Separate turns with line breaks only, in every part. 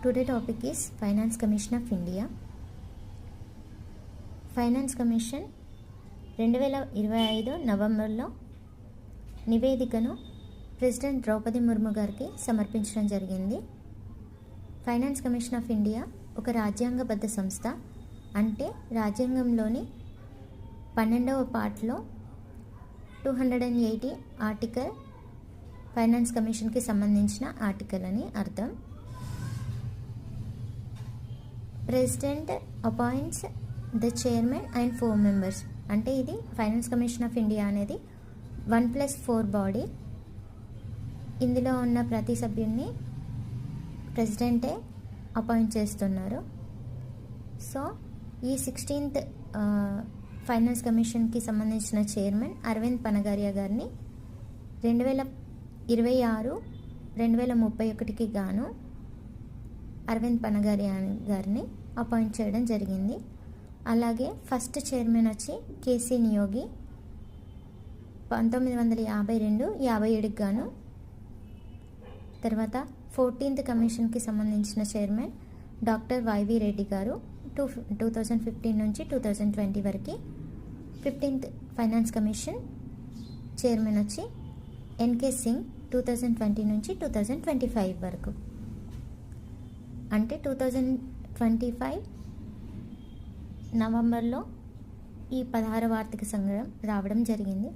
Today topic is Finance Commission of India. Finance commission 2025 నవంబర్లో నివేదికను president Draupadi Murmu గారికి సమర్పించడం జరిగింది. ఫైనాన్స్ కమిషన్ ఆఫ్ ఇండియా ఒక రాజ్యాంగబద్ధ సంస్థ. అంటే రాజ్యాంగంలోని 12వ పార్ట్లో 280 ఆర్టికల్ ఫైనాన్స్ కమిషన్కి సంబంధించిన ఆర్టికల్ అని అర్థం. President appoints the chairman and 4 members. అంటే ఇది ఫైనాన్స్ కమిషన్ ఆఫ్ ఇండియా అనేది 1+4 బాడీ. ఇందులో ఉన్న ప్రతి సభ్యుడిని ప్రెసిడెంటే అపాయింట్ చేస్తున్నారు. సో ఈ 16th ఫైనాన్స్ కమిషన్కి సంబంధించిన చైర్మన్ అరవింద్ పనగారియా గారిని 2026-2031కి గాను అరవింద్ పనగారియా గారిని అపాయింట్ చేయడం జరిగింది. అలాగే ఫస్ట్ చైర్మన్ వచ్చి కేసీ నియోగి 1952-57కి గాను. తర్వాత 14th కమిషన్కి సంబంధించిన చైర్మన్ డాక్టర్ వైవి రెడ్డి గారు 2015 నుంచి 2020 వరకు. 15th ఫైనాన్స్ కమిషన్ చైర్మన్ వచ్చి ఎన్కే సింగ్ 2020 నుంచి 2025 వరకు. అంటే 2025 నవంబర్లో ఈ 16వ ఆర్థిక సంఘం రావడం జరిగింది.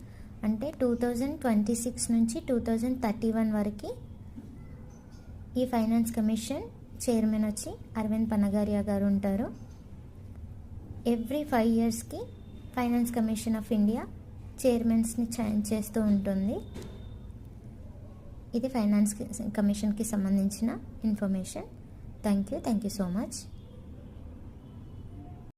అంటే 2026 నుంచి 2031 వరకు ఈ ఫైనాన్స్ కమిషన్ చైర్మన్ వచ్చి అరవింద్ పనగారియా గారు ఉంటారు. ఎవ్రీ 5 yearsకి ఫైనాన్స్ కమిషన్ ఆఫ్ ఇండియా చైర్మన్స్ని చేంజ్ చేస్తూ ఉంటుంది. ఇది ఫైనాన్స్ కమిషన్కి సంబంధించిన information. Thank you so much.